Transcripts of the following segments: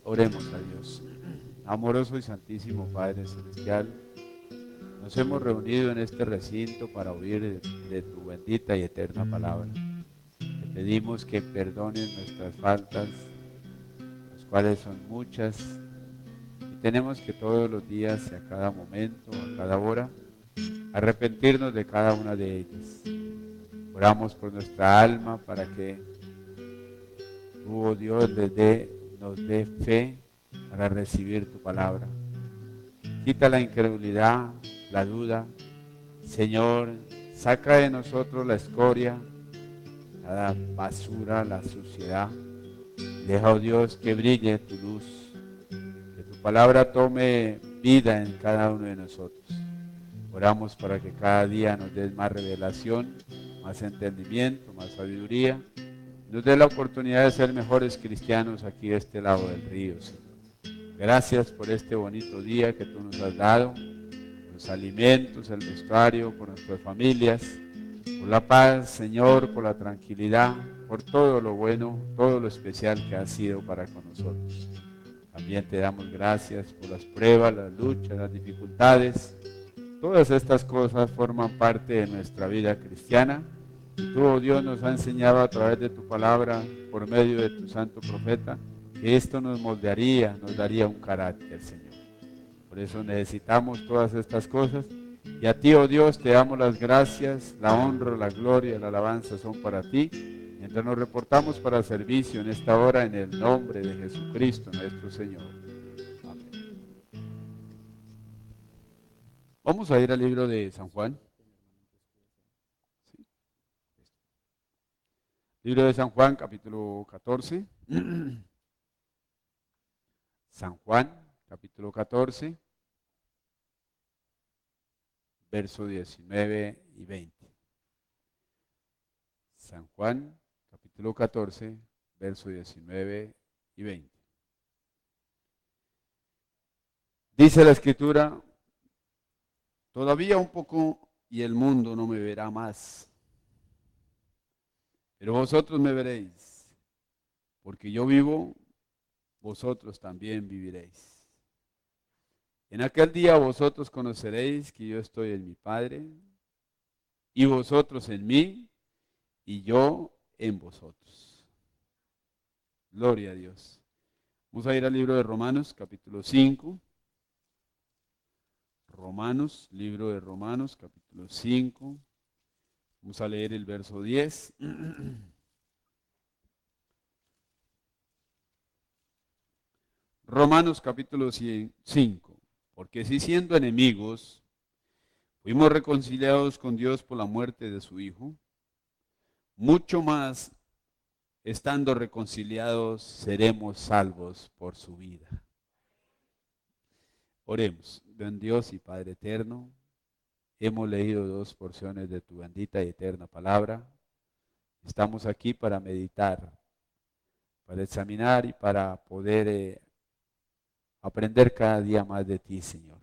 Oremos a Dios. Amoroso y santísimo Padre Celestial, nos hemos reunido en este recinto para oír de tu bendita y eterna palabra. Te pedimos que perdones nuestras faltas, las cuales son muchas, y tenemos que todos los días y a cada momento, a cada hora, arrepentirnos de cada una de ellas. Oramos por nuestra alma para que tú, oh Dios, nos dé fe para recibir tu palabra. Quita la incredulidad, la duda. Señor, saca de nosotros la escoria, la basura, la suciedad. Deja, oh Dios, que brille tu luz, que tu palabra tome vida en cada uno de nosotros. Oramos para que cada día nos des más revelación, más entendimiento, más sabiduría. Nos dé la oportunidad de ser mejores cristianos aquí de este lado del río, Señor. Gracias por este bonito día que tú nos has dado, los alimentos, el vestuario, por nuestras familias, por la paz, Señor, por la tranquilidad, por todo lo bueno, todo lo especial que has sido para con nosotros. También te damos gracias por las pruebas, las luchas, las dificultades. Todas estas cosas forman parte de nuestra vida cristiana. Y tú, oh Dios, nos has enseñado a través de tu palabra, por medio de tu santo profeta, que esto nos moldearía, nos daría un carácter, Señor. Por eso necesitamos todas estas cosas. Y a ti, oh Dios, te damos las gracias, la honra, la gloria, la alabanza son para ti. Mientras nos reportamos para servicio en esta hora, en el nombre de Jesucristo, nuestro Señor. Amén. Vamos a ir al libro de San Juan. ¿Sí? Libro de San Juan, capítulo 14. San Juan, capítulo 14, verso 19 y 20. San Juan, capítulo 14, verso 19 y 20. Dice la escritura, todavía un poco y el mundo no me verá más, pero vosotros me veréis, porque yo vivo, vosotros también viviréis. En aquel día vosotros conoceréis que yo estoy en mi Padre, y vosotros en mí, y yo en vosotros. Gloria a Dios. Vamos a ir al libro de Romanos, capítulo 5. Romanos, libro de Romanos, capítulo 5. Vamos a leer el verso 10. Romanos, capítulo 5. Porque si siendo enemigos, fuimos reconciliados con Dios por la muerte de su Hijo, mucho más, estando reconciliados, seremos salvos por su vida. Oremos. Buen Dios y Padre eterno, hemos leído dos porciones de tu bendita y eterna palabra. Estamos aquí para meditar, para examinar y para poder aprender cada día más de ti, Señor.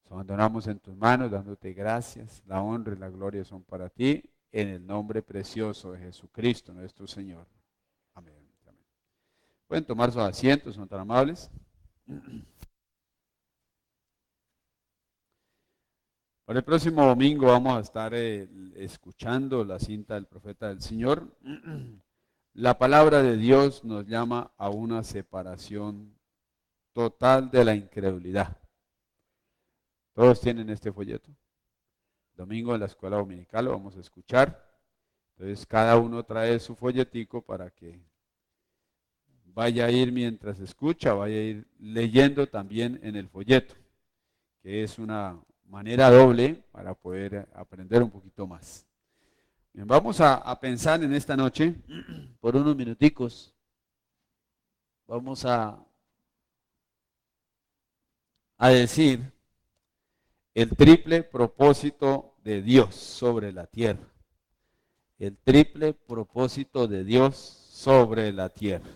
Nos abandonamos en tus manos, dándote gracias. La honra y la gloria son para ti, en el nombre precioso de Jesucristo, nuestro Señor. Amén. Amén. Pueden tomar sus asientos, son tan amables. Para el próximo domingo vamos a estar escuchando la cinta del profeta del Señor. La palabra de Dios nos llama a una separación total de la incredulidad. Todos tienen este folleto. Domingo en la escuela dominical lo vamos a escuchar. Entonces cada uno trae su folletico para que vaya a ir mientras escucha, vaya a ir leyendo también en el folleto, que es una manera doble para poder aprender un poquito más. Bien, vamos a pensar en esta noche, por unos minuticos, vamos a decir el triple propósito de Dios sobre la tierra. El triple propósito de Dios sobre la tierra.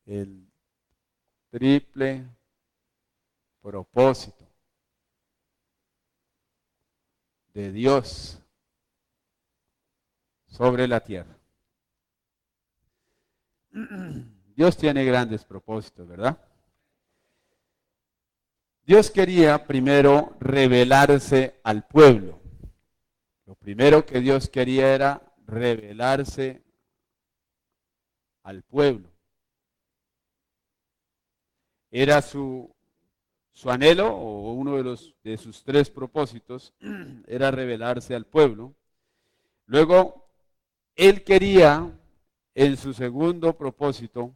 El triple propósito de Dios sobre la tierra. Dios tiene grandes propósitos, ¿verdad? Dios quería primero revelarse al pueblo. Lo primero que Dios quería era revelarse al pueblo. Era su anhelo, o uno de sus tres propósitos, era revelarse al pueblo. Luego, él quería, en su segundo propósito,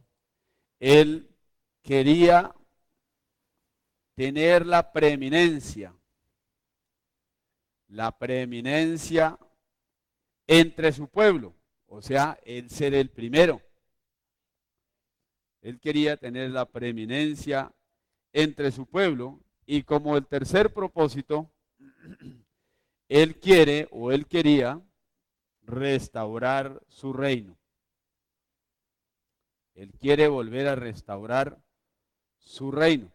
él quería tener la preeminencia entre su pueblo, o sea, él ser el primero. Él quería tener la preeminencia entre su pueblo, y como el tercer propósito, él quiere o él quería restaurar su reino. Él quiere volver a restaurar su reino.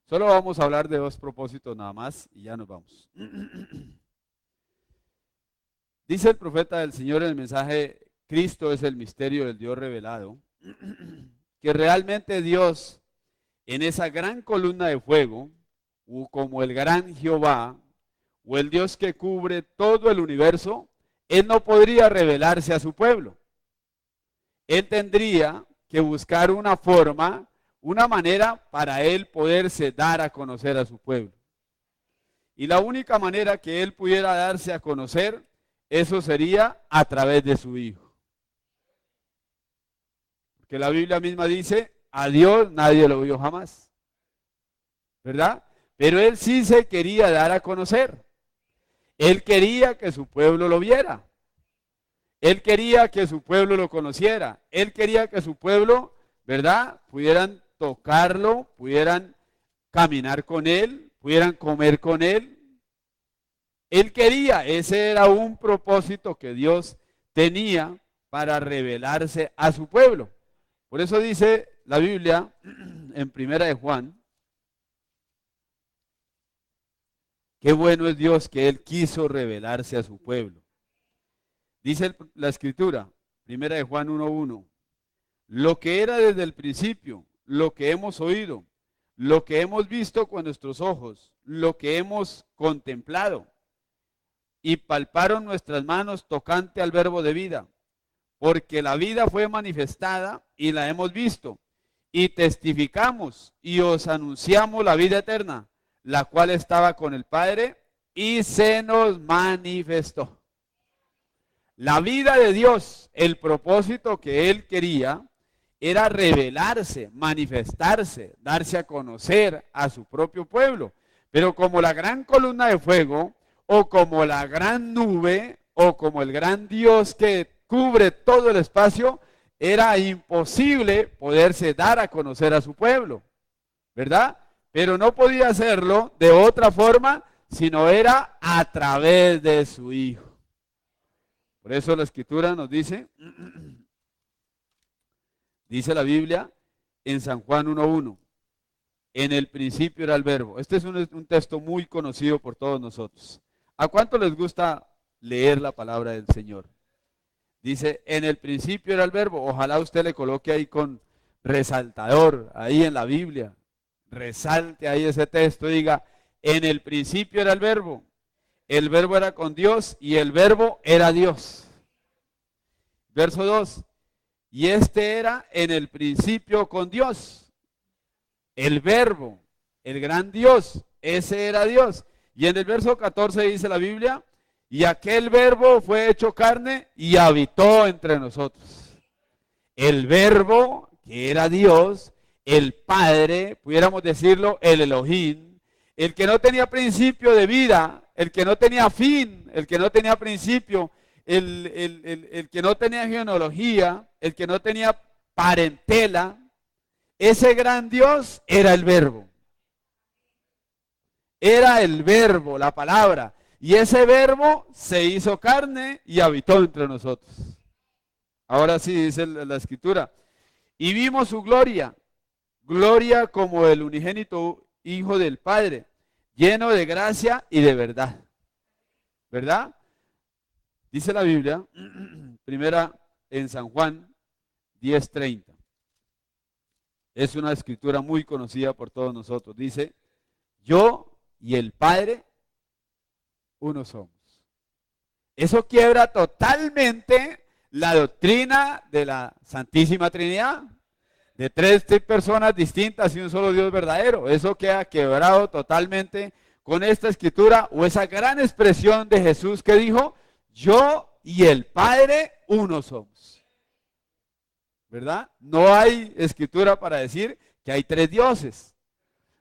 Solo vamos a hablar de dos propósitos nada más y ya nos vamos. Dice el profeta del Señor en el mensaje, Cristo es el misterio del Dios revelado, que realmente Dios en esa gran columna de fuego, o como el gran Jehová, o el Dios que cubre todo el universo, Él no podría revelarse a su pueblo. Él tendría que buscar una forma, una manera para Él poderse dar a conocer a su pueblo. Y la única manera que Él pudiera darse a conocer, eso sería a través de su Hijo. Porque la Biblia misma dice, a Dios nadie lo vio jamás. ¿Verdad? Pero Él sí se quería dar a conocer. Él quería que su pueblo lo viera. Él quería que su pueblo lo conociera. Él quería que su pueblo, ¿verdad?, pudieran tocarlo, pudieran caminar con Él, pudieran comer con Él. Él quería, ese era un propósito que Dios tenía para revelarse a su pueblo. Por eso dice la Biblia en Primera de Juan, qué bueno es Dios que Él quiso revelarse a su pueblo. Dice la Escritura, Primera de Juan 1:1, lo que era desde el principio, lo que hemos oído, lo que hemos visto con nuestros ojos, lo que hemos contemplado, y palparon nuestras manos tocante al verbo de vida, porque la vida fue manifestada y la hemos visto, y testificamos y os anunciamos la vida eterna, la cual estaba con el Padre y se nos manifestó. La vida de Dios, el propósito que Él quería, era revelarse, manifestarse, darse a conocer a su propio pueblo. Pero como la gran columna de fuego, o como la gran nube, o como el gran Dios que cubre todo el espacio, era imposible poderse dar a conocer a su pueblo, ¿verdad? Pero no podía hacerlo de otra forma, sino era a través de su Hijo. Por eso la Escritura nos dice, dice la Biblia en San Juan 1:1, en el principio era el verbo. Este es un texto muy conocido por todos nosotros. ¿A cuánto les gusta leer la palabra del Señor? Dice, en el principio era el verbo. Ojalá usted le coloque ahí con resaltador, ahí en la Biblia. Resalte ahí ese texto y diga, en el principio era el verbo. El verbo era con Dios y el verbo era Dios. Verso 2. Y este era en el principio con Dios. El verbo, el gran Dios, ese era Dios. Y en el verso 14 dice la Biblia, y aquel verbo fue hecho carne y habitó entre nosotros. El verbo, que era Dios, el Padre, pudiéramos decirlo, el Elohim, el que no tenía principio de vida, el que no tenía fin, el que no tenía principio, el que no tenía genealogía, el que no tenía parentela, ese gran Dios era el verbo. Era el verbo, la palabra. Y ese verbo se hizo carne y habitó entre nosotros. Ahora sí dice la Escritura. Y vimos su gloria, gloria como el unigénito Hijo del Padre, lleno de gracia y de verdad. ¿Verdad? Dice la Biblia, primera en San Juan 10:30. Es una escritura muy conocida por todos nosotros. Dice, yo y el Padre, uno somos. Eso quiebra totalmente la doctrina de la Santísima Trinidad, de tres personas distintas y un solo Dios verdadero. Eso queda quebrado totalmente con esta escritura o esa gran expresión de Jesús que dijo, yo y el Padre uno somos. ¿Verdad? No hay escritura para decir que hay tres dioses.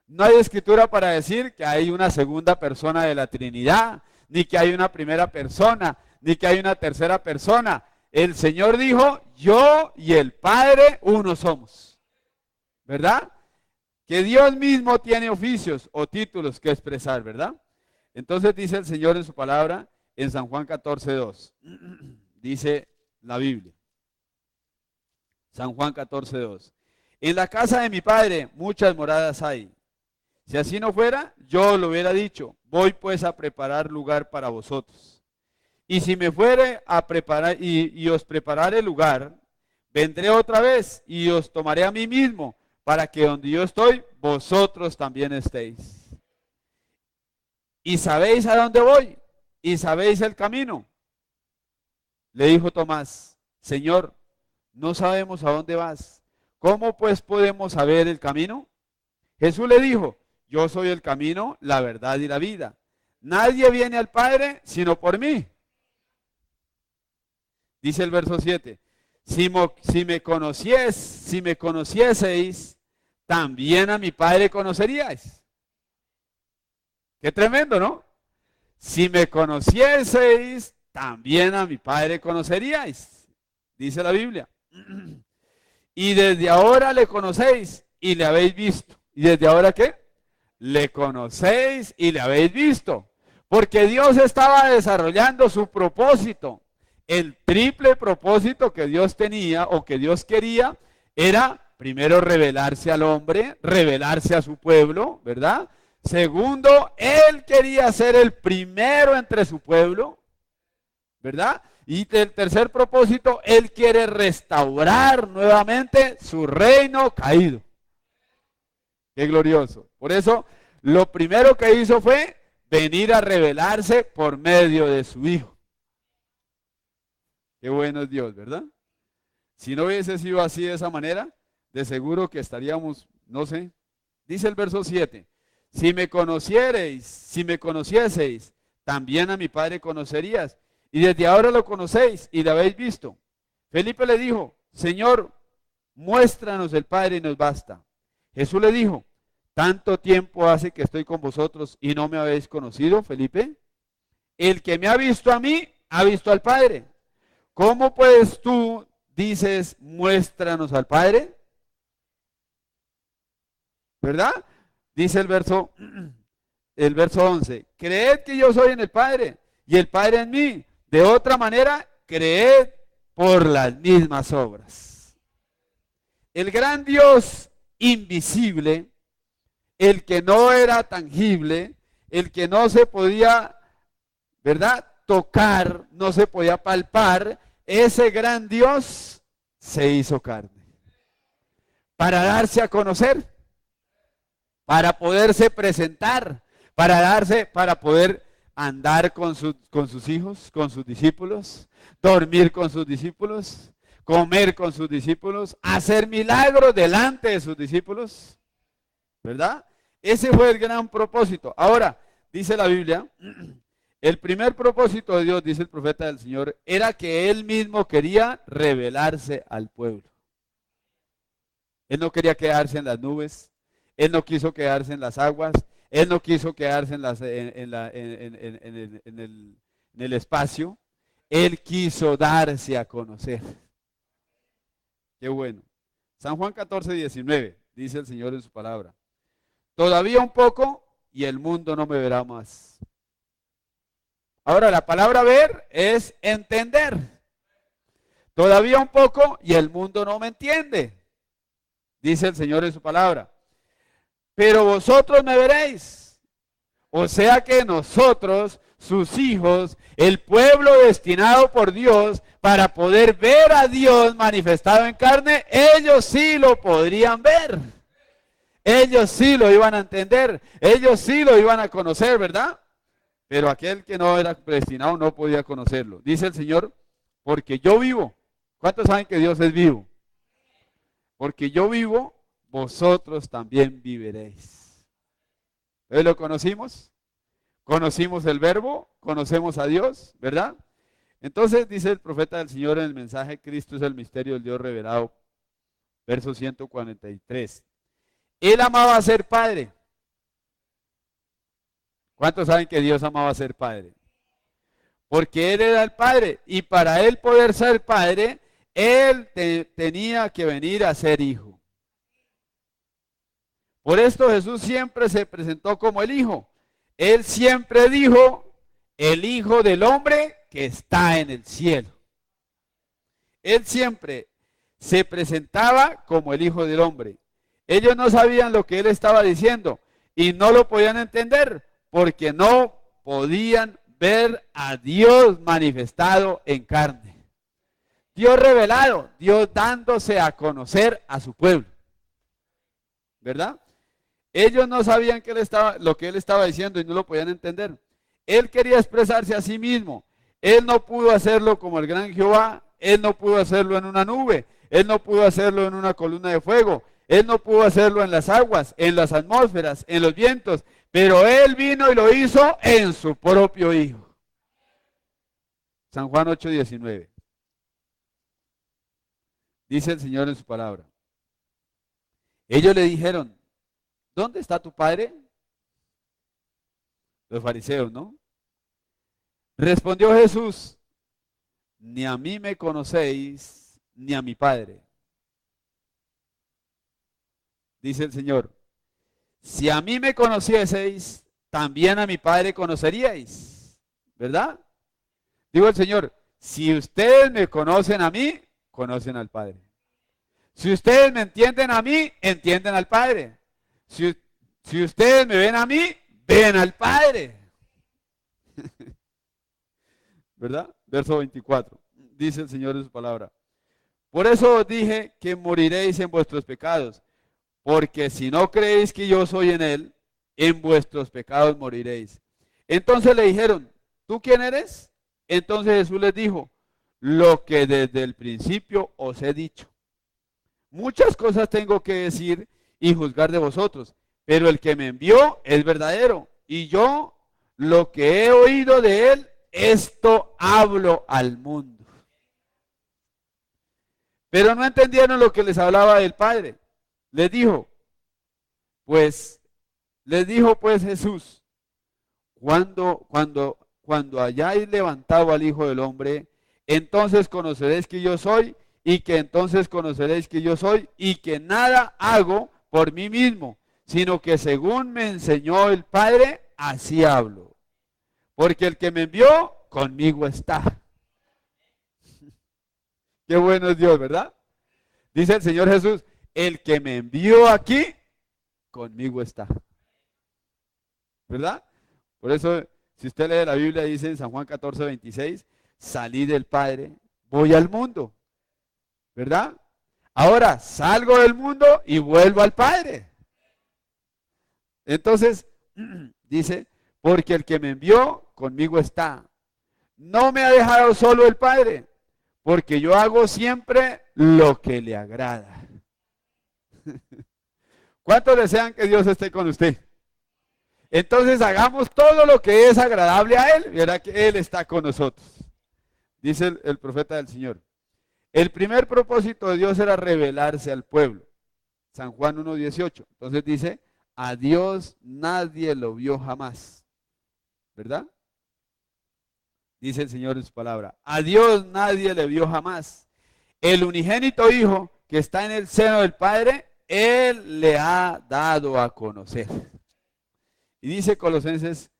No hay escritura para decir que hay una segunda persona de la Trinidad, ni que hay una primera persona, ni que hay una tercera persona. El Señor dijo, yo y el Padre uno somos. ¿Verdad? Que Dios mismo tiene oficios o títulos que expresar, ¿verdad? Entonces dice el Señor en su palabra en San Juan 14:2. Dice la Biblia. San Juan 14:2. En la casa de mi Padre muchas moradas hay. Si así no fuera, yo lo hubiera dicho. Voy pues a preparar lugar para vosotros. Y si me fuere a preparar y os prepararé lugar, vendré otra vez y os tomaré a mí mismo, para que donde yo estoy, vosotros también estéis. Y sabéis a dónde voy, y sabéis el camino. Le dijo Tomás, Señor, no sabemos a dónde vas. ¿Cómo pues podemos saber el camino? Jesús le dijo, yo soy el camino, la verdad y la vida. Nadie viene al Padre sino por mí. Dice el verso 7. Si me conocieseis, también a mi Padre conoceríais. Qué tremendo, ¿no? Si me conocieseis, también a mi Padre conoceríais. Dice la Biblia. Y desde ahora le conocéis y le habéis visto. ¿Y desde ahora qué? Le conocéis y le habéis visto. Porque Dios estaba desarrollando su propósito. El triple propósito que Dios tenía o que Dios quería era primero revelarse al hombre, revelarse a su pueblo, ¿verdad? Segundo, Él quería ser el primero entre su pueblo, ¿verdad? Y el tercer propósito, Él quiere restaurar nuevamente su reino caído. Qué glorioso. Por eso, lo primero que hizo fue venir a revelarse por medio de su Hijo. Qué bueno es Dios, ¿verdad? Si no hubiese sido así de esa manera, de seguro que estaríamos, no sé. Dice el verso 7, si me conocieseis, también a mi Padre conocerías. Y desde ahora lo conocéis y lo habéis visto. Felipe le dijo, Señor, muéstranos el Padre y nos basta. Jesús le dijo, ¿tanto tiempo hace que estoy con vosotros y no me habéis conocido, Felipe? El que me ha visto a mí, ha visto al Padre. ¿Cómo pues tú dices, muéstranos al Padre? ¿Verdad? Dice el verso 11, creed que yo soy en el Padre y el Padre en mí. De otra manera, creed por las mismas obras. El gran Dios invisible, el que no era tangible, el que no se podía, ¿verdad?, tocar, no se podía palpar, ese gran Dios se hizo carne para darse a conocer, para poderse presentar, para poder andar con sus hijos, con sus discípulos, dormir con sus discípulos, comer con sus discípulos, hacer milagros delante de sus discípulos, ¿verdad? Ese fue el gran propósito. Ahora, dice la Biblia, el primer propósito de Dios, dice el profeta del Señor, era que Él mismo quería revelarse al pueblo. Él no quería quedarse en las nubes, Él no quiso quedarse en las aguas, Él no quiso quedarse en el espacio, Él quiso darse a conocer. Qué bueno. San Juan 14:19, dice el Señor en su palabra. Todavía un poco y el mundo no me verá más. Ahora, la palabra ver es entender. Todavía un poco y el mundo no me entiende, dice el Señor en su palabra. Pero vosotros me veréis. O sea que nosotros sus hijos, el pueblo destinado por Dios para poder ver a Dios manifestado en carne, ellos sí lo podrían ver. Ellos sí lo iban a entender, ellos sí lo iban a conocer, ¿verdad? Pero aquel que no era predestinado no podía conocerlo. Dice el Señor, porque yo vivo. ¿Cuántos saben que Dios es vivo? Porque yo vivo, vosotros también viviréis. ¿Entonces lo conocimos? Conocimos el verbo, conocemos a Dios, ¿verdad? Entonces dice el profeta del Señor en el mensaje, Cristo es el misterio del Dios revelado, verso 143. Él amaba ser padre. ¿Cuántos saben que Dios amaba ser padre? Porque Él era el padre y para Él poder ser padre, Él tenía que venir a ser hijo. Por esto Jesús siempre se presentó como el hijo. Él siempre dijo, el hijo del hombre que está en el cielo. Él siempre se presentaba como el hijo del hombre. Ellos no sabían lo que Él estaba diciendo y no lo podían entender porque no podían ver a Dios manifestado en carne. Dios revelado, Dios dándose a conocer a su pueblo. ¿Verdad? Ellos no sabían lo que Él estaba diciendo y no lo podían entender. Él quería expresarse a sí mismo. Él no pudo hacerlo como el gran Jehová. Él no pudo hacerlo en una nube. Él no pudo hacerlo en una columna de fuego. Él no pudo hacerlo en las aguas, en las atmósferas, en los vientos. Pero Él vino y lo hizo en su propio Hijo. San Juan 8:19. Dice el Señor en su palabra. Ellos le dijeron, ¿dónde está tu padre? Los fariseos, ¿no? Respondió Jesús, ni a mí me conocéis, ni a mi Padre. Dice el Señor, si a mí me conocieseis, también a mi Padre conoceríais. ¿Verdad? Digo el Señor, si ustedes me conocen a mí, conocen al Padre. Si ustedes me entienden a mí, entienden al Padre. Si ustedes me ven a mí, ven al Padre. ¿Verdad? Verso 24. Dice el Señor en su palabra. Por eso os dije que moriréis en vuestros pecados. Porque si no creéis que yo soy en Él, en vuestros pecados moriréis. Entonces le dijeron, ¿tú quién eres? Entonces Jesús les dijo, lo que desde el principio os he dicho. Muchas cosas tengo que decir y juzgar de vosotros, pero el que me envió es verdadero, y yo lo que he oído de Él, esto hablo al mundo. Pero no entendieron lo que les hablaba del Padre. Les dijo pues Jesús, cuando hayáis levantado al Hijo del Hombre, entonces conoceréis que yo soy, y que entonces conoceréis que yo soy, y que nada hago por mí mismo, sino que según me enseñó el Padre, así hablo. Porque el que me envió, conmigo está. Qué bueno es Dios, ¿verdad? Dice el Señor Jesús, el que me envió aquí, conmigo está. ¿Verdad? Por eso, si usted lee la Biblia, dice en San Juan 14:26, salí del Padre, voy al mundo. ¿Verdad? Ahora salgo del mundo y vuelvo al Padre. Entonces, dice, porque el que me envió, conmigo está. No me ha dejado solo el Padre, porque yo hago siempre lo que le agrada. ¿Cuántos desean que Dios esté con usted? Entonces hagamos todo lo que es agradable a Él, verá que Él está con nosotros. Dice el profeta del Señor. El primer propósito de Dios era revelarse al pueblo. San Juan 1:18. Entonces dice, a Dios nadie lo vio jamás. ¿Verdad? Dice el Señor en su palabra. A Dios nadie le vio jamás. El unigénito Hijo que está en el seno del Padre, Él le ha dado a conocer. Y dice Colosenses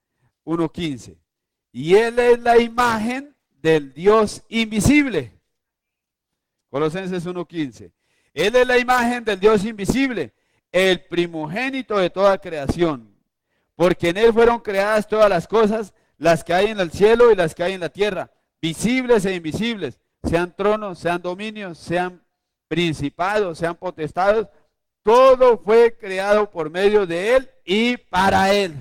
1:15. Y Él es la imagen del Dios invisible. Colosenses 1:15. Él es la imagen del Dios invisible, el primogénito de toda creación. Porque en Él fueron creadas todas las cosas, las que hay en el cielo y las que hay en la tierra, visibles e invisibles, sean tronos, sean dominios, sean principados, sean potestados, todo fue creado por medio de Él y para Él.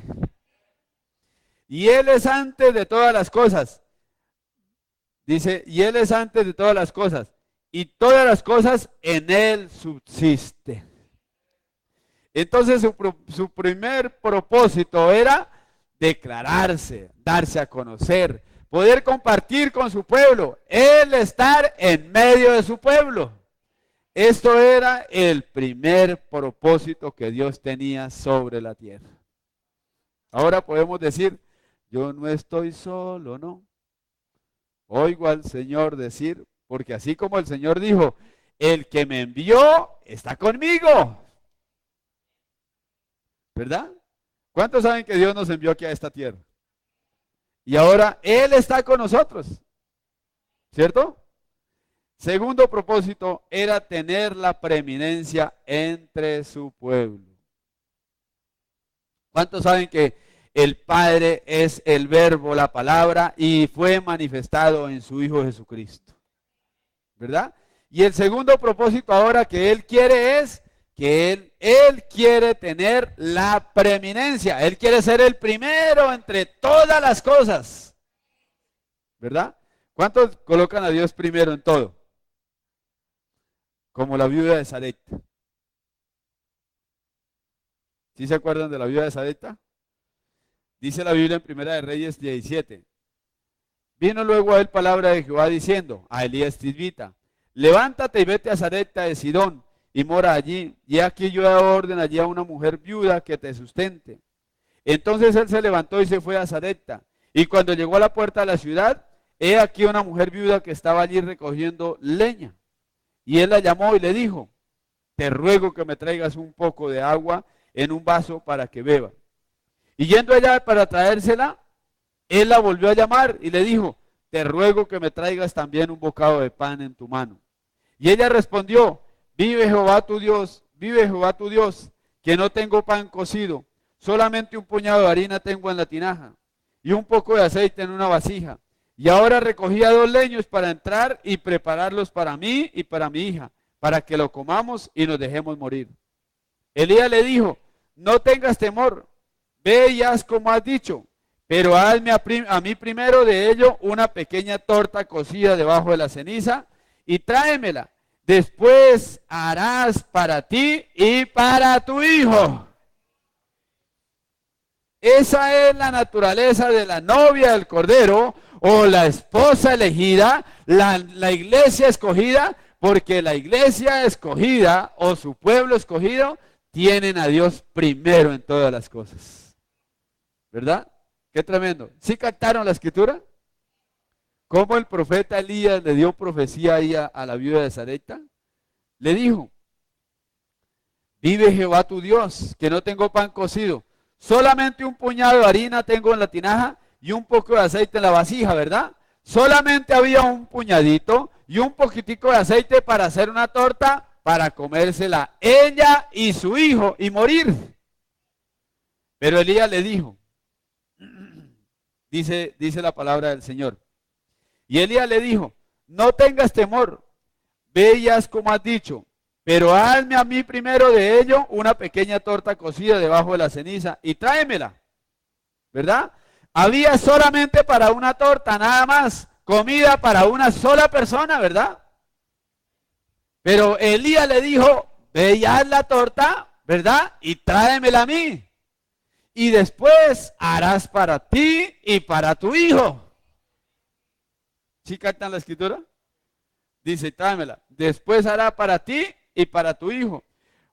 Y Él es antes de todas las cosas. Dice, y Él es antes de todas las cosas. Y todas las cosas en Él subsisten. Entonces su primer propósito era declararse, darse a conocer, poder compartir con su pueblo, Él estar en medio de su pueblo. Esto era el primer propósito que Dios tenía sobre la tierra. Ahora podemos decir, yo no estoy solo, ¿no? Oigo al Señor decir, porque así como el Señor dijo, el que me envió está conmigo. ¿Verdad? ¿Cuántos saben que Dios nos envió aquí a esta tierra? Y ahora Él está con nosotros. ¿Cierto? Segundo propósito era tener la preeminencia entre su pueblo. ¿Cuántos saben que el Padre es el Verbo, la palabra, y fue manifestado en su Hijo Jesucristo? ¿Verdad? Y el segundo propósito ahora que Él quiere es que Él quiere tener la preeminencia. Él quiere ser el primero entre todas las cosas. ¿Verdad? ¿Cuántos colocan a Dios primero en todo? Como la viuda de Sarepta. ¿Sí se acuerdan de la viuda de Sarepta? Dice la Biblia en Primera de Reyes 17. Vino luego a él palabra de Jehová diciendo a Elías Tisbita, levántate y vete a Sarepta de Sidón y mora allí. Y aquí yo he dado orden allí a una mujer viuda que te sustente. Entonces él se levantó y se fue a Sarepta. Y cuando llegó a la puerta de la ciudad, he aquí una mujer viuda que estaba allí recogiendo leña. Y él la llamó y le dijo, te ruego que me traigas un poco de agua en un vaso para que beba. Y yendo allá para traérsela, él la volvió a llamar y le dijo, te ruego que me traigas también un bocado de pan en tu mano. Y ella respondió, vive Jehová tu Dios, que no tengo pan cocido, solamente un puñado de harina tengo en la tinaja y un poco de aceite en una vasija. Y ahora recogía 2 leños para entrar y prepararlos para mí y para mi hija, para que lo comamos y nos dejemos morir. Elías le dijo, no tengas temor, ve y haz como has dicho, pero hazme a mí primero de ello una pequeña torta cocida debajo de la ceniza y tráemela. Después harás para ti y para tu hijo. Esa es la naturaleza de la novia del Cordero o la esposa elegida, la iglesia escogida, porque la iglesia escogida o su pueblo escogido tienen a Dios primero en todas las cosas. ¿Verdad? Qué tremendo. ¿Sí captaron la escritura? ¿Cómo el profeta Elías le dio profecía ahí a la viuda de Sarepta? Le dijo, vive Jehová tu Dios, que no tengo pan cocido. Solamente un puñado de harina tengo en la tinaja y un poco de aceite en la vasija, ¿verdad? Solamente había un puñadito y un poquitico de aceite para hacer una torta para comérsela ella y su hijo y morir. Pero Elías le dijo, dice la palabra del Señor. Y Elías le dijo, no tengas temor, ve y haz como has dicho, pero hazme a mí primero de ello una pequeña torta cocida debajo de la ceniza y tráemela. ¿Verdad? Había solamente para una torta, nada más, comida para una sola persona, ¿verdad? Pero Elías le dijo, ve y haz la torta, ¿verdad? Y tráemela a mí. Y después harás para ti y para tu hijo. ¿Sí captan la escritura? Dice, tráemela. Después hará para ti y para tu hijo.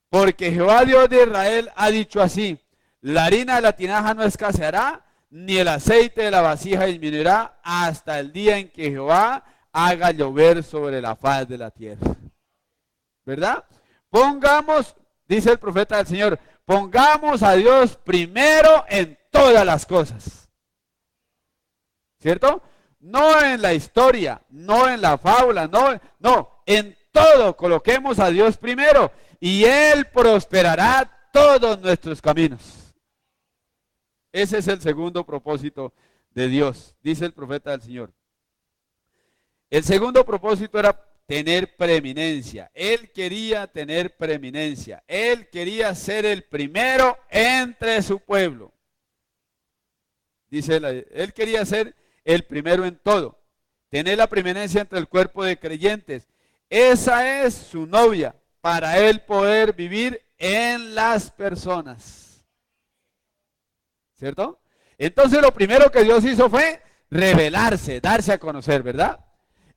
Porque Jehová Dios de Israel ha dicho así, la harina de la tinaja no escaseará, ni el aceite de la vasija disminuirá hasta el día en que Jehová haga llover sobre la faz de la tierra. ¿Verdad? Pongamos, dice el profeta del Señor, pongamos a Dios primero en todas las cosas. ¿Cierto? No en la historia, no en la fábula, no, en todo coloquemos a Dios primero y Él prosperará todos nuestros caminos. Ese es el segundo propósito de Dios, dice el profeta del Señor. El segundo propósito era tener preeminencia. Él quería tener preeminencia. Él quería ser el primero entre su pueblo. Dice él quería ser el primero en todo. Tener la preeminencia entre el cuerpo de creyentes. Esa es su novia para él poder vivir en las personas. ¿Cierto? Entonces lo primero que Dios hizo fue revelarse, darse a conocer, ¿verdad?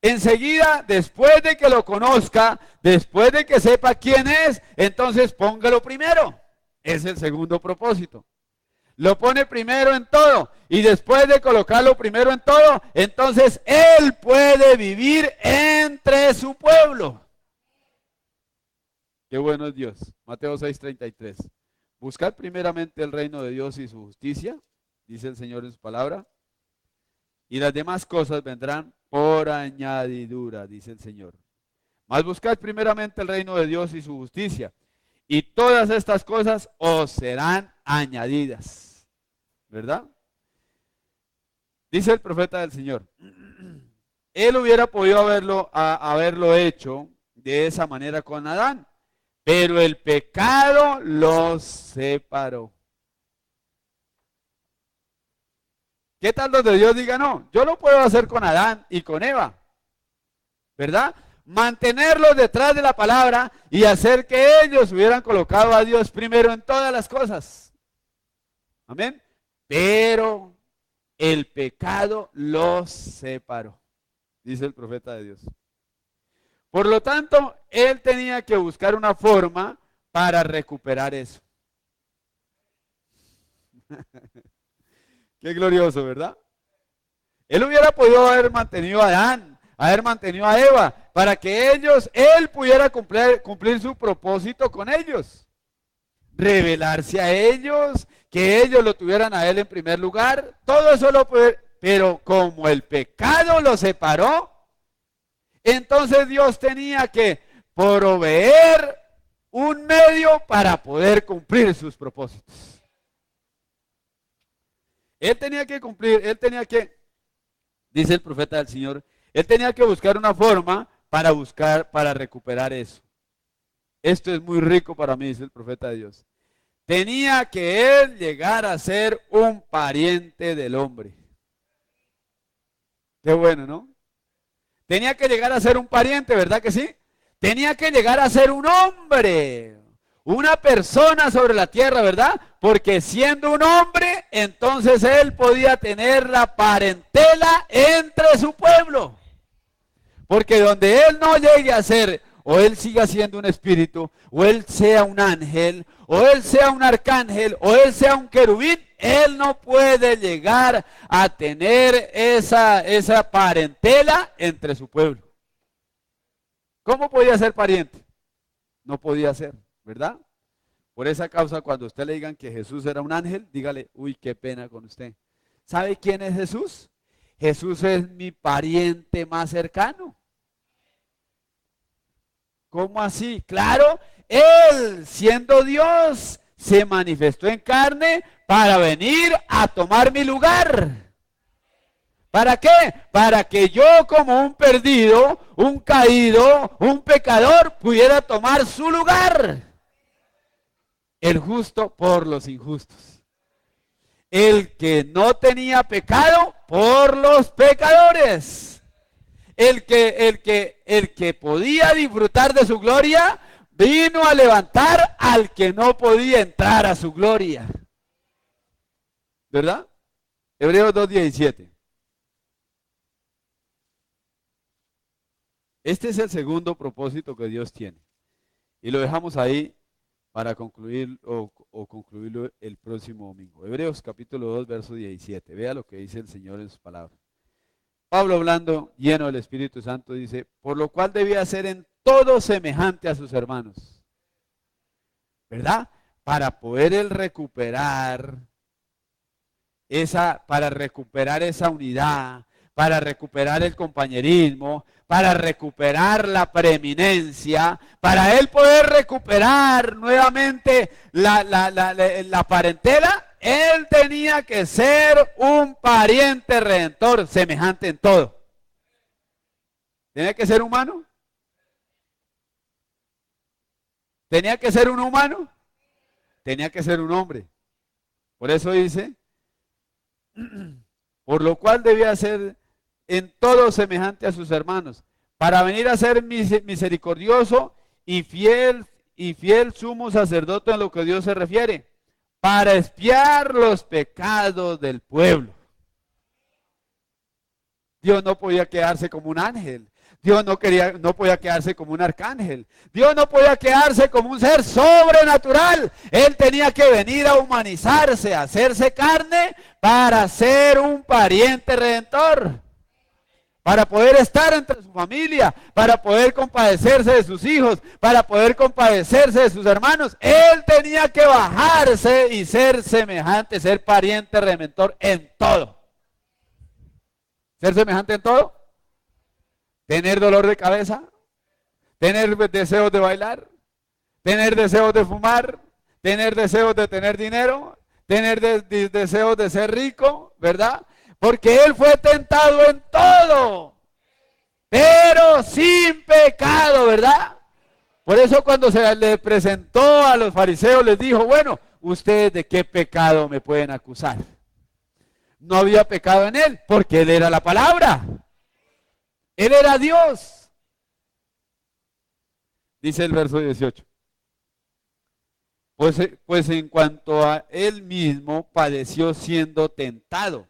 Enseguida, después de que lo conozca, después de que sepa quién es, entonces póngalo primero. Es el segundo propósito. Lo pone primero en todo. Y después de colocarlo primero en todo, entonces él puede vivir entre su pueblo. Qué bueno es Dios. Mateo 6:33. Buscad primeramente el reino de Dios y su justicia, dice el Señor en su palabra, y las demás cosas vendrán por añadidura, dice el Señor. Mas buscad primeramente el reino de Dios y su justicia, y todas estas cosas os serán añadidas. ¿Verdad? Dice el profeta del Señor. Él hubiera podido haberlo hecho de esa manera con Adán, pero el pecado los separó. ¿Qué tal donde Dios diga no? Yo lo puedo hacer con Adán y con Eva, ¿verdad? Mantenerlos detrás de la palabra y hacer que ellos hubieran colocado a Dios primero en todas las cosas. Amén. Pero el pecado los separó, dice el profeta de Dios. Por lo tanto, él tenía que buscar una forma para recuperar eso. Qué glorioso, ¿verdad? Él hubiera podido haber mantenido a Adán, haber mantenido a Eva, para que él pudiera cumplir su propósito con ellos. Revelarse a ellos, que ellos lo tuvieran a él en primer lugar, todo eso lo puede, pero como el pecado lo separó, entonces Dios tenía que proveer un medio para poder cumplir sus propósitos. Él tenía que, dice el profeta del Señor, él tenía que buscar una forma para recuperar eso. Esto es muy rico para mí, dice el profeta de Dios. Tenía que él llegar a ser un pariente del hombre. Qué bueno, ¿no? Tenía que llegar a ser un pariente, ¿verdad que sí? Tenía que llegar a ser un hombre, una persona sobre la tierra, ¿verdad? Porque siendo un hombre, entonces él podía tener la parentela entre su pueblo. Porque donde él no llegue a ser, o él siga siendo un espíritu, o él sea un ángel, o él sea un arcángel, o él sea un querubín, él no puede llegar a tener esa parentela entre su pueblo. ¿Cómo podía ser pariente? No podía ser, ¿verdad? Por esa causa, cuando a usted le digan que Jesús era un ángel, dígale, uy, qué pena con usted. ¿Sabe quién es Jesús? Jesús es mi pariente más cercano. ¿Cómo así? Claro, Él, siendo Dios, se manifestó en carne para venir a tomar mi lugar. ¿Para qué? Para que yo, como un perdido, un caído, un pecador, pudiera tomar su lugar. El justo por los injustos. El que no tenía pecado por los pecadores. El que podía disfrutar de su gloria, vino a levantar al que no podía entrar a su gloria. ¿Verdad? Hebreos 2:17. Este es el segundo propósito que Dios tiene. Y lo dejamos ahí para concluir o concluirlo el próximo domingo. Hebreos capítulo 2, verso 17. Vea lo que dice el Señor en sus palabras. Pablo, hablando lleno del Espíritu Santo, dice, por lo cual debía ser en todo semejante a sus hermanos. ¿Verdad? Para poder él recuperar esa unidad, para recuperar el compañerismo, para recuperar la preeminencia, para él poder recuperar nuevamente la parentela, él tenía que ser un pariente redentor semejante en todo. ¿Tenía que ser humano? ¿Tenía que ser un humano? Tenía que ser un hombre. Por eso dice, por lo cual debía ser en todo semejante a sus hermanos, para venir a ser misericordioso y fiel sumo sacerdote en lo que Dios se refiere, para expiar los pecados del pueblo. Dios no podía quedarse como un ángel. Dios no podía quedarse como un arcángel. Dios no podía quedarse como un ser sobrenatural. Él tenía que venir a humanizarse, a hacerse carne para ser un pariente redentor. Para poder estar entre su familia, para poder compadecerse de sus hijos, para poder compadecerse de sus hermanos. Él tenía que bajarse y ser semejante, ser pariente redentor en todo. ¿Ser semejante en todo? Tener dolor de cabeza, tener deseos de bailar, tener deseos de fumar, tener deseos de tener dinero, tener deseos de ser rico, ¿verdad? Porque él fue tentado en todo, pero sin pecado, ¿verdad? Por eso cuando se le presentó a los fariseos les dijo, bueno, ¿ustedes de qué pecado me pueden acusar? No había pecado en él, porque él era la palabra. Él era Dios. Dice el verso 18. Pues en cuanto a él mismo padeció siendo tentado,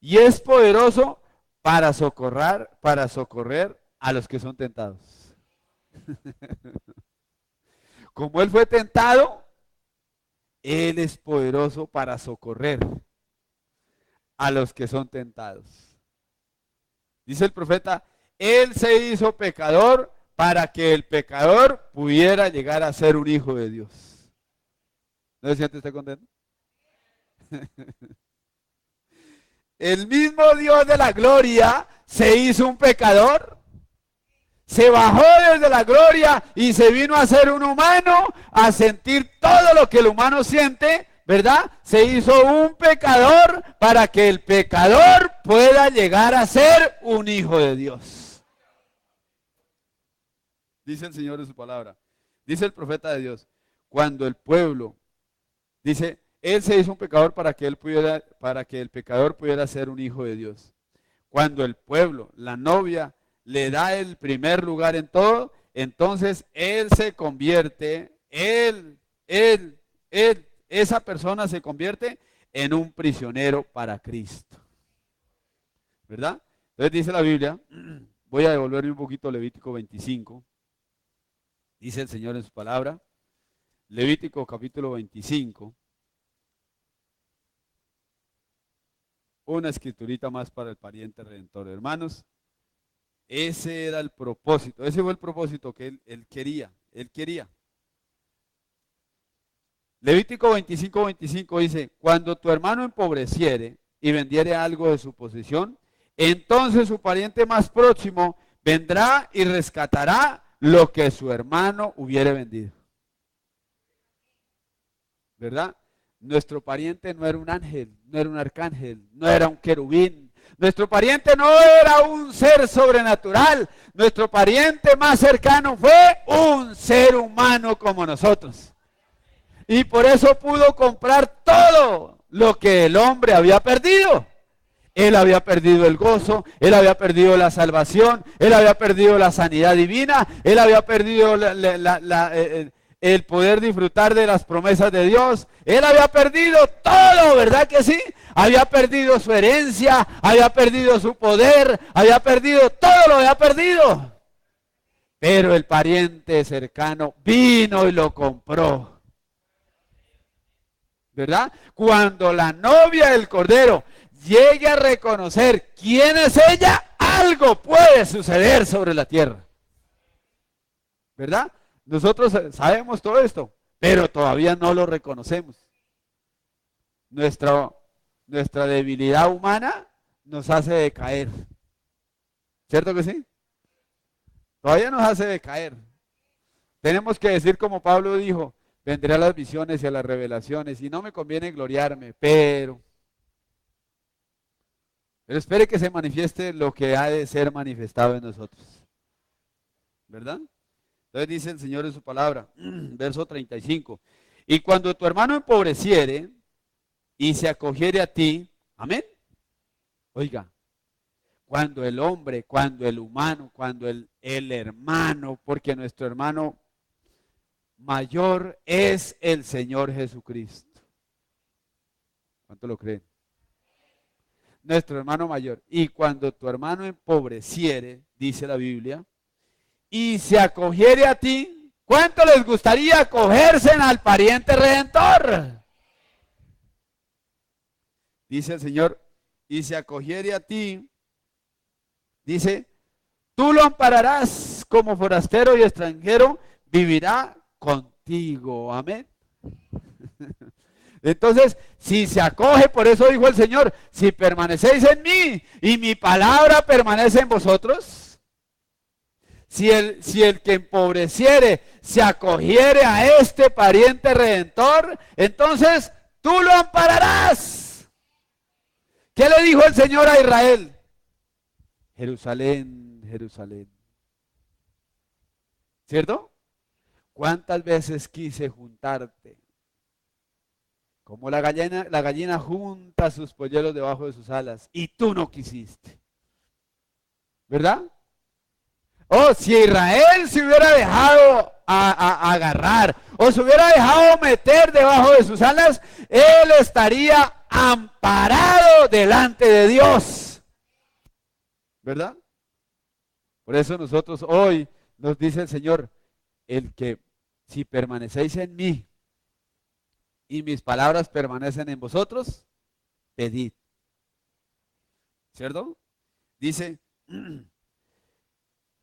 y es poderoso para socorrer a los que son tentados. Como él fue tentado, él es poderoso para socorrer a los que son tentados. Dice el profeta, él se hizo pecador para que el pecador pudiera llegar a ser un hijo de Dios. ¿No se siente usted contento? El mismo Dios de la gloria se hizo un pecador, se bajó desde la gloria y se vino a ser un humano, a sentir todo lo que el humano siente, ¿verdad? Se hizo un pecador para que el pecador pueda llegar a ser un hijo de Dios. Dice el Señor en su palabra, dice el profeta de Dios, cuando el pueblo, dice, él se hizo un pecador para que el pecador pudiera ser un hijo de Dios. Cuando el pueblo, la novia, le da el primer lugar en todo, entonces él se convierte, esa persona se convierte en un prisionero para Cristo. ¿Verdad? Entonces dice la Biblia, voy a devolverme un poquito a Levítico 25, dice el Señor en su palabra, Levítico capítulo 25, una escriturita más para el pariente redentor. Hermanos, ese era el propósito, ese fue el propósito que él quería. Levítico 25 dice, cuando tu hermano empobreciere y vendiere algo de su posesión, entonces su pariente más próximo vendrá y rescatará lo que su hermano hubiere vendido. ¿Verdad? Nuestro pariente no era un ángel, no era un arcángel, no era un querubín. Nuestro pariente no era un ser sobrenatural. Nuestro pariente más cercano fue un ser humano como nosotros. Y por eso pudo comprar todo lo que el hombre había perdido. Él había perdido el gozo, él había perdido la salvación, él había perdido la sanidad divina, él había perdido el poder disfrutar de las promesas de Dios. Él había perdido todo, ¿verdad que sí? Había perdido su herencia, había perdido su poder, había perdido, todo lo había perdido. Pero el pariente cercano vino y lo compró. ¿Verdad? Cuando la novia del Cordero llegue a reconocer quién es ella, algo puede suceder sobre la tierra. ¿Verdad? Nosotros sabemos todo esto, pero todavía no lo reconocemos. Nuestra debilidad humana nos hace decaer. ¿Cierto que sí? Todavía nos hace decaer. Tenemos que decir como Pablo dijo, vendré a las visiones y a las revelaciones y no me conviene gloriarme, pero espere que se manifieste lo que ha de ser manifestado en nosotros. ¿Verdad? Entonces dice el Señor en su palabra, verso 35. Y cuando tu hermano empobreciere y se acogiere a ti, amén. Oiga, cuando el hombre, cuando el humano, cuando el hermano, porque nuestro hermano mayor es el Señor Jesucristo. ¿Cuánto lo creen? Nuestro hermano mayor. Y cuando tu hermano empobreciere, dice la Biblia, y se acogiere a ti, ¿cuánto les gustaría acogerse al pariente redentor? Dice el Señor, y se acogiere a ti, dice, tú lo ampararás como forastero y extranjero, vivirá contigo. Amén. Entonces, si se acoge, por eso dijo el Señor, si permanecéis en mí y mi palabra permanece en vosotros, si el que empobreciere se acogiere a este pariente redentor, entonces tú lo ampararás. ¿Qué le dijo el Señor a Israel? Jerusalén, Jerusalén. ¿Cierto? ¿Cuántas veces quise juntarte? Como la gallina junta sus polluelos debajo de sus alas y tú no quisiste. ¿Verdad? Oh, si Israel se hubiera dejado agarrar o se hubiera dejado meter debajo de sus alas, él estaría amparado delante de Dios. ¿Verdad? Por eso nosotros hoy nos dice el Señor, el que si permanecéis en mí y mis palabras permanecen en vosotros, pedid. ¿Cierto? Dice,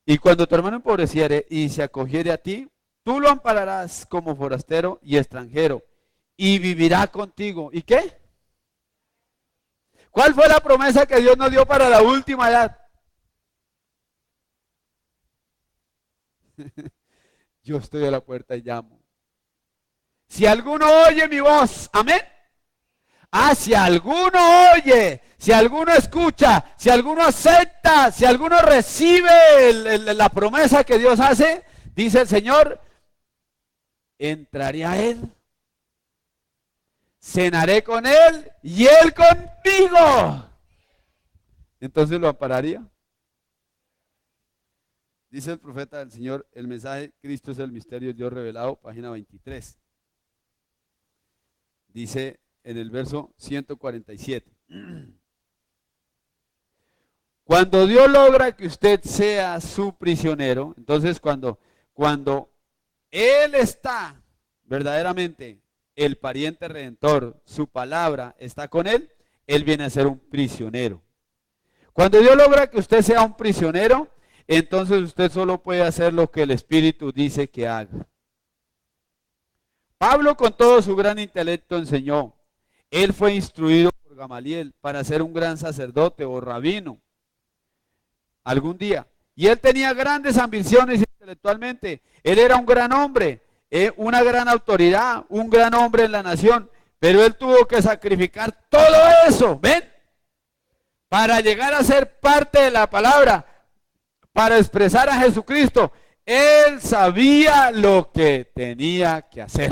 y cuando tu hermano empobreciere y se acogiere a ti, tú lo ampararás como forastero y extranjero y vivirá contigo. ¿Y qué? ¿Cuál fue la promesa que Dios nos dio para la última edad? Yo estoy a la puerta y llamo. Si alguno oye mi voz, amén. Ah, si alguno oye, si alguno escucha, si alguno acepta, si alguno recibe la promesa que Dios hace, dice el Señor, entraré a Él, cenaré con Él y Él conmigo. Entonces lo ampararía. Dice el profeta del Señor, el mensaje, Cristo es el misterio de Dios revelado, página 23. Dice en el verso 147. Cuando Dios logra que usted sea su prisionero, entonces cuando Él está verdaderamente el pariente redentor, su palabra está con Él, Él viene a ser un prisionero. Cuando Dios logra que usted sea un prisionero, entonces usted solo puede hacer lo que el Espíritu dice que haga. Pablo con todo su gran intelecto enseñó. Él fue instruido por Gamaliel para ser un gran sacerdote o rabino algún día. Y él tenía grandes ambiciones intelectualmente. Él era un gran hombre, una gran autoridad, un gran hombre en la nación. Pero él tuvo que sacrificar todo eso, ¿ven? Para llegar a ser parte de la palabra, para expresar a Jesucristo. Él sabía lo que tenía que hacer.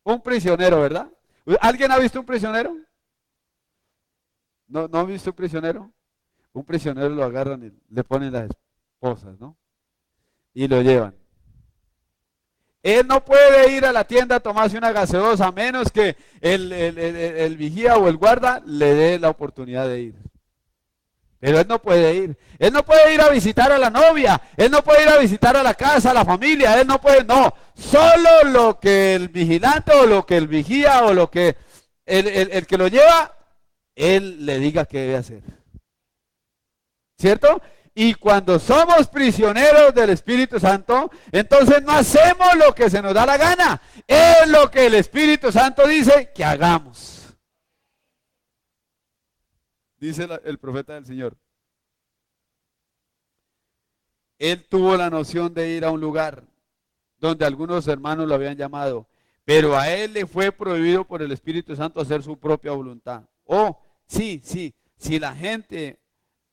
Un prisionero, ¿verdad? ¿Alguien ha visto un prisionero? ¿No ha visto un prisionero? Un prisionero lo agarran y le ponen las esposas, ¿no? Y lo llevan. Él no puede ir a la tienda a tomarse una gaseosa a menos que el vigía o el guarda le dé la oportunidad de ir. Pero él no puede ir. Él no puede ir a visitar a la novia. Él no puede ir a visitar a la casa, a la familia. Él no puede, no. Solo lo que el vigilante o lo que el vigía o lo que el que lo lleva, él le diga qué debe hacer. ¿Cierto? Y cuando somos prisioneros del Espíritu Santo, entonces no hacemos lo que se nos da la gana. Es lo que el Espíritu Santo dice que hagamos. Dice el profeta del Señor. Él tuvo la noción de ir a un lugar donde algunos hermanos lo habían llamado, pero a él le fue prohibido por el Espíritu Santo hacer su propia voluntad. Oh, sí, sí, si la gente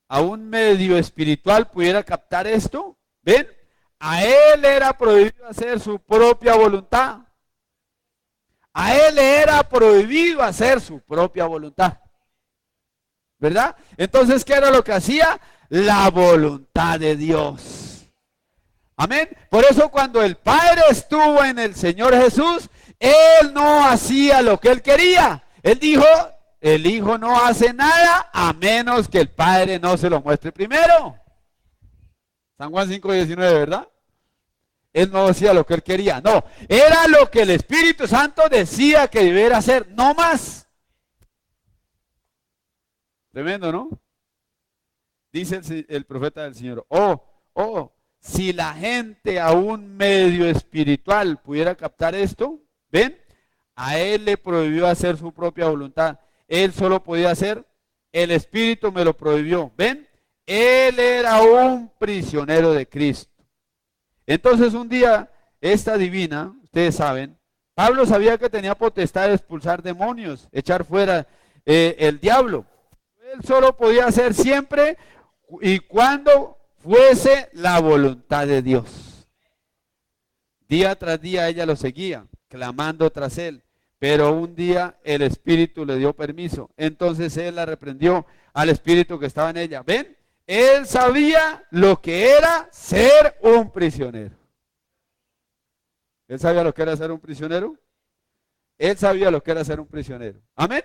a un medio espiritual pudiera captar esto, ¿ven? A él era prohibido hacer su propia voluntad. A él le era prohibido hacer su propia voluntad. ¿Verdad? Entonces, ¿qué era lo que hacía? La voluntad de Dios. Amén. Por eso cuando el Padre estuvo en el Señor Jesús, Él no hacía lo que Él quería. Él dijo, el Hijo no hace nada a menos que el Padre no se lo muestre primero. San Juan 5:19, ¿verdad? Él no hacía lo que Él quería. No, era lo que el Espíritu Santo decía que debiera hacer, no más. Tremendo, ¿no? Dice el profeta del Señor, si la gente a un medio espiritual pudiera captar esto, ¿ven? A él le prohibió hacer su propia voluntad. Él solo podía hacer, el Espíritu me lo prohibió, ¿ven? Él era un prisionero de Cristo. Entonces un día, esta divina, ustedes saben, Pablo sabía que tenía potestad de expulsar demonios, echar fuera el diablo. Él solo podía hacer siempre y cuando fuese la voluntad de Dios. Día tras día ella lo seguía, clamando tras él. Pero un día el Espíritu le dio permiso. Entonces él la reprendió al Espíritu que estaba en ella. ¿Ven? Él sabía lo que era ser un prisionero. ¿Él sabía lo que era ser un prisionero? Él sabía lo que era ser un prisionero. ¿Amén?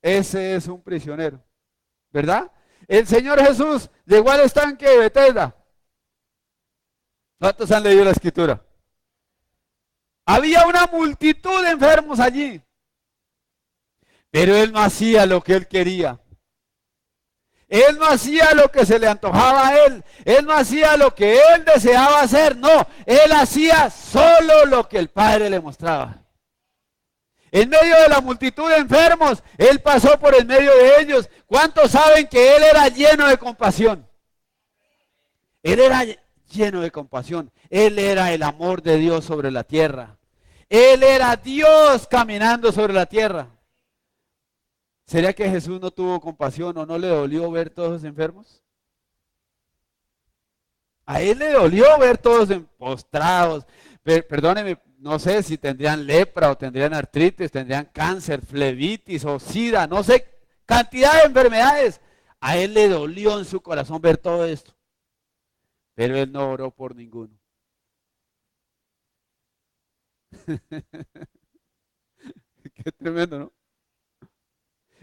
Ese es un prisionero, ¿verdad? El Señor Jesús llegó al estanque de Betesda. ¿Cuántos han leído la Escritura? Había una multitud de enfermos allí, pero Él no hacía lo que Él quería. Él no hacía lo que se le antojaba a Él. Él no hacía lo que Él deseaba hacer. No, Él hacía solo lo que el Padre le mostraba. En medio de la multitud de enfermos, Él pasó por el medio de ellos. ¿Cuántos saben que Él era lleno de compasión? Él era lleno de compasión. Él era el amor de Dios sobre la tierra. Él era Dios caminando sobre la tierra. ¿Sería que Jesús no tuvo compasión o no le dolió ver todos los enfermos? A Él le dolió ver todos postrados. Perdóneme, no sé si tendrían lepra o tendrían artritis, tendrían cáncer, flebitis o sida, no sé, cantidad de enfermedades. A Él le dolió en su corazón ver todo esto. Pero Él no oró por ninguno. Qué tremendo, ¿no?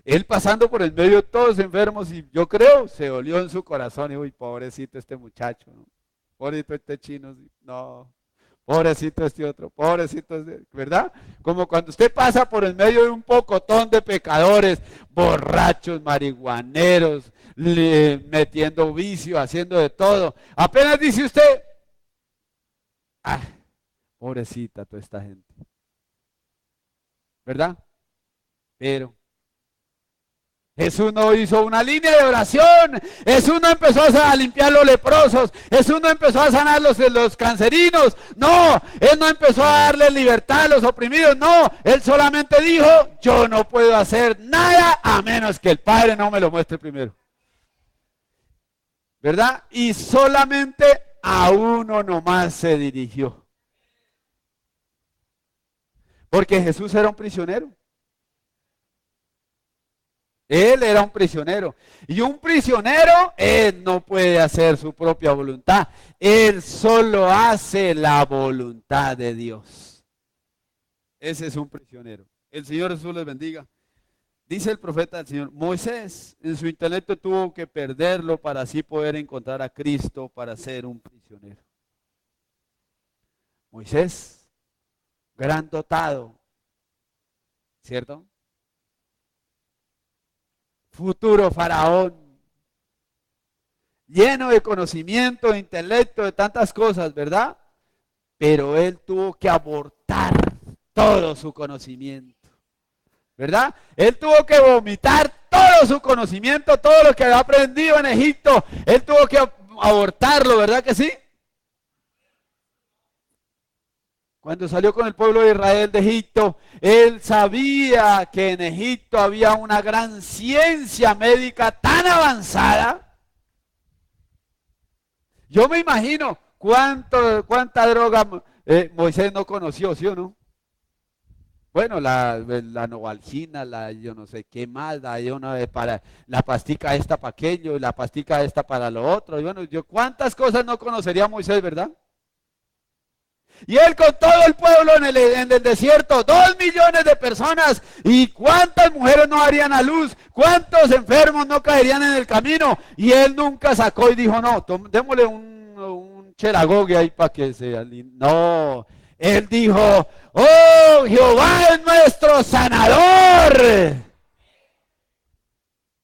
Él pasando por el medio de todos los enfermos y yo creo se dolió en su corazón y uy, pobrecito este muchacho, ¿no? Pobrecito este chino, no. Pobrecito este otro, pobrecito este, ¿verdad? Como cuando usted pasa por el medio de un pocotón de pecadores, borrachos, marihuaneros, metiendo vicio, haciendo de todo. Apenas dice usted, ah, pobrecita toda esta gente. ¿Verdad? Pero Jesús no hizo una línea de oración. Jesús no empezó a limpiar los leprosos. Jesús no empezó a sanar los cancerinos. No, Él no empezó a darle libertad a los oprimidos. No, Él solamente dijo, yo no puedo hacer nada a menos que el Padre no me lo muestre primero. ¿Verdad? Y solamente a uno nomás se dirigió. Porque Jesús era un prisionero. Él era un prisionero. Y un prisionero, él no puede hacer su propia voluntad. Él solo hace la voluntad de Dios. Ese es un prisionero. El Señor Jesús les bendiga. Dice el profeta del Señor, Moisés en su intelecto tuvo que perderlo para así poder encontrar a Cristo para ser un prisionero. Moisés, gran dotado, ¿cierto? Futuro faraón, lleno de conocimiento, de intelecto, de tantas cosas, ¿verdad? Pero él tuvo que abortar todo su conocimiento, ¿verdad? Él tuvo que vomitar todo su conocimiento, todo lo que había aprendido en Egipto. Él tuvo que abortarlo, ¿verdad que sí? Cuando salió con el pueblo de Israel de Egipto, él sabía que en Egipto había una gran ciencia médica tan avanzada. Yo me imagino cuánta droga Moisés no conoció, ¿sí o no? Bueno, la Novalgina, yo no sé qué más, para la pastica esta para aquello, y la pastica esta para lo otro. Y bueno, cuántas cosas no conocería Moisés, ¿verdad? Y él con todo el pueblo en el desierto, 2 millones de personas. ¿Y cuántas mujeres no harían a luz? ¿Cuántos enfermos no caerían en el camino? Y él nunca sacó y dijo, no, démosle un cheragogue ahí para que se alinee. No, él dijo, oh, Jehová es nuestro sanador.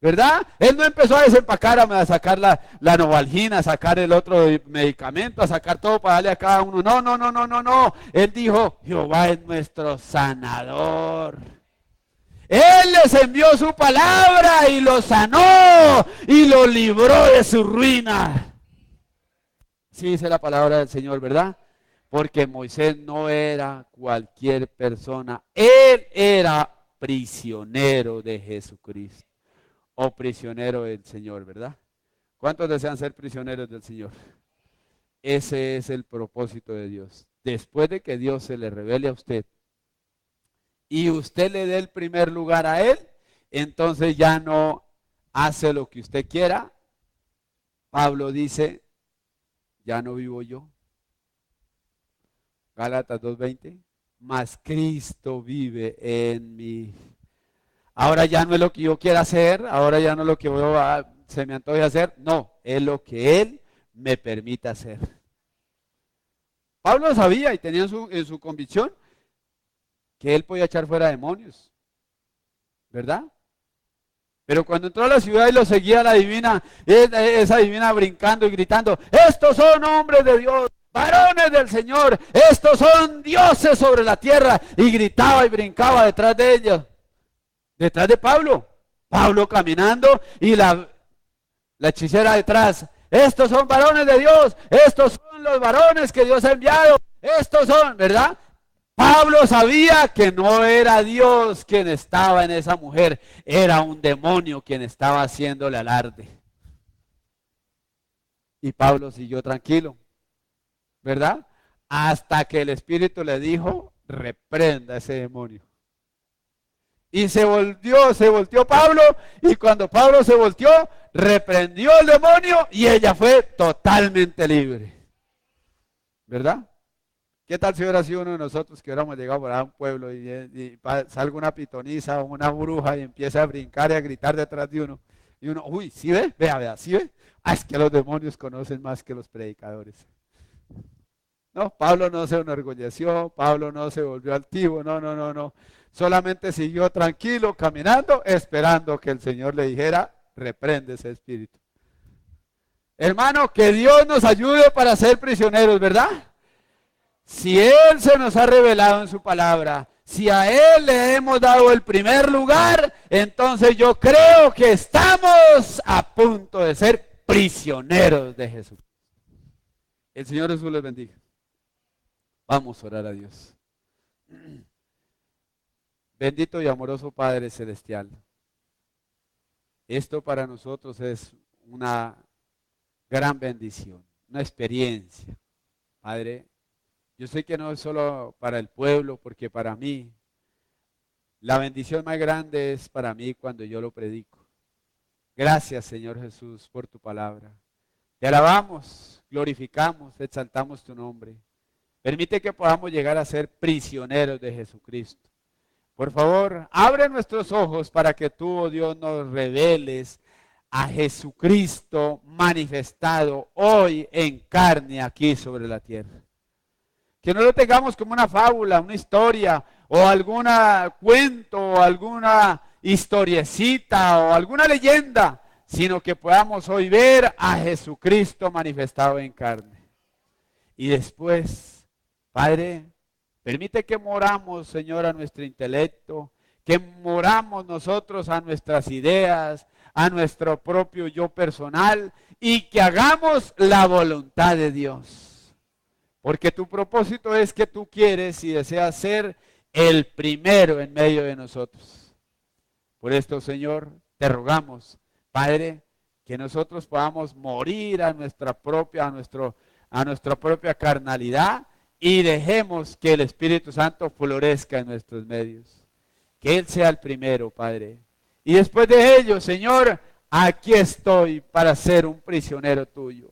¿Verdad? Él no empezó a desempacar, a sacar la Novalgina, a sacar el otro medicamento, a sacar todo para darle a cada uno. No, no, no, no, no, no. Él dijo, Jehová es nuestro sanador. Él les envió su palabra y lo sanó y lo libró de su ruina. Sí dice la palabra del Señor, ¿verdad? Porque Moisés no era cualquier persona. Él era prisionero de Jesucristo. O prisionero del Señor, ¿verdad? ¿Cuántos desean ser prisioneros del Señor? Ese es el propósito de Dios. Después de que Dios se le revele a usted y usted le dé el primer lugar a Él, entonces ya no hace lo que usted quiera. Pablo dice, ya no vivo yo. Gálatas 2:20, mas Cristo vive en mí. Ahora ya no es lo que yo quiera hacer, ahora ya no es lo que se me antoje hacer, no, es lo que Él me permite hacer. Pablo sabía y tenía en su convicción que él podía echar fuera demonios, ¿verdad? Pero cuando entró a la ciudad y lo seguía la divina, esa divina brincando y gritando, estos son hombres de Dios, varones del Señor, estos son dioses sobre la tierra, y gritaba y brincaba detrás de ellos. Detrás de Pablo, Pablo caminando y la hechicera detrás. Estos son varones de Dios, estos son los varones que Dios ha enviado, estos son, ¿verdad? Pablo sabía que no era Dios quien estaba en esa mujer, era un demonio quien estaba haciéndole alarde. Y Pablo siguió tranquilo, ¿verdad? Hasta que el Espíritu le dijo, reprenda a ese demonio. Y se volteó Pablo, y cuando Pablo se volteó, reprendió al demonio y ella fue totalmente libre. ¿Verdad? ¿Qué tal si hubiera sido uno de nosotros que hubiéramos llegado por a un pueblo y salga una pitoniza o una bruja y empieza a brincar y a gritar detrás de uno? Y uno, uy, ¿sí ve? Vea, ¿sí ve? Ah, es que los demonios conocen más que los predicadores. No, Pablo no se enorgulleció, Pablo no se volvió altivo, no. Solamente siguió tranquilo, caminando, esperando que el Señor le dijera, reprende ese espíritu. Hermano, que Dios nos ayude para ser prisioneros, ¿verdad? Si Él se nos ha revelado en su palabra, si a Él le hemos dado el primer lugar, entonces yo creo que estamos a punto de ser prisioneros de Jesús. El Señor Jesús les bendiga. Vamos a orar a Dios. Bendito y amoroso Padre Celestial. Esto para nosotros es una gran bendición, una experiencia. Padre, yo sé que no es solo para el pueblo, porque para mí, la bendición más grande es para mí cuando yo lo predico. Gracias, Señor Jesús, por tu palabra. Te alabamos, glorificamos, exaltamos tu nombre. Permite que podamos llegar a ser prisioneros de Jesucristo. Por favor, abre nuestros ojos para que tú, oh Dios, nos reveles a Jesucristo manifestado hoy en carne aquí sobre la tierra. Que no lo tengamos como una fábula, una historia, o algún cuento, o alguna historiecita, o alguna leyenda, sino que podamos hoy ver a Jesucristo manifestado en carne. Y después, Padre, permite que moramos, Señor, a nuestro intelecto, que moramos nosotros a nuestras ideas, a nuestro propio yo personal y que hagamos la voluntad de Dios. Porque tu propósito es que tú quieres y deseas ser el primero en medio de nosotros. Por esto, Señor, te rogamos, Padre, que nosotros podamos morir a nuestra propia carnalidad y dejemos que el Espíritu Santo florezca en nuestros medios. Que Él sea el primero, Padre. Y después de ello, Señor, aquí estoy para ser un prisionero tuyo.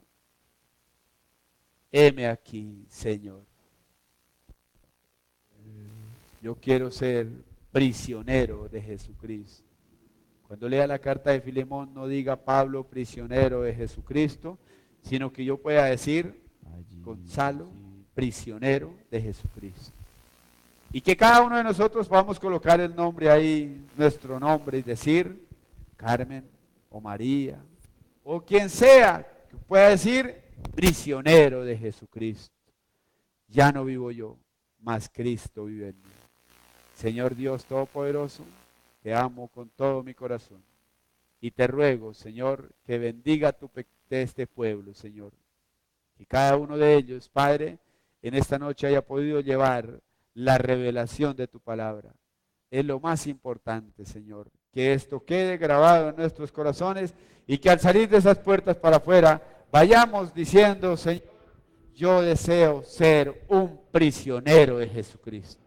Heme aquí, Señor. Yo quiero ser prisionero de Jesucristo. Cuando lea la carta de Filemón, no diga Pablo prisionero de Jesucristo, sino que yo pueda decir Gonzalo prisionero de Jesucristo. Y que cada uno de nosotros podamos colocar el nombre ahí, nuestro nombre, y decir Carmen o María, o quien sea, que pueda decir prisionero de Jesucristo. Ya no vivo yo, mas Cristo vive en mí. Señor Dios Todopoderoso, te amo con todo mi corazón. Y te ruego, Señor, que bendiga de este pueblo, Señor. Que cada uno de ellos, Padre, en esta noche haya podido llevar la revelación de tu palabra. Es lo más importante, Señor. Que esto quede grabado en nuestros corazones y que al salir de esas puertas para afuera, vayamos diciendo, Señor, yo deseo ser un prisionero de Jesucristo.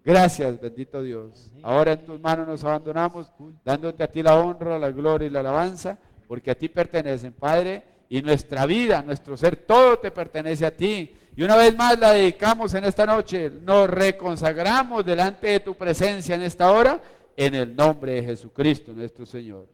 Gracias, bendito Dios. Ahora en tus manos nos abandonamos, dándote a ti la honra, la gloria y la alabanza, porque a ti pertenecen, Padre, y nuestra vida, nuestro ser, todo te pertenece a ti. Y una vez más la dedicamos en esta noche, nos reconsagramos delante de tu presencia en esta hora, en el nombre de Jesucristo, nuestro Señor.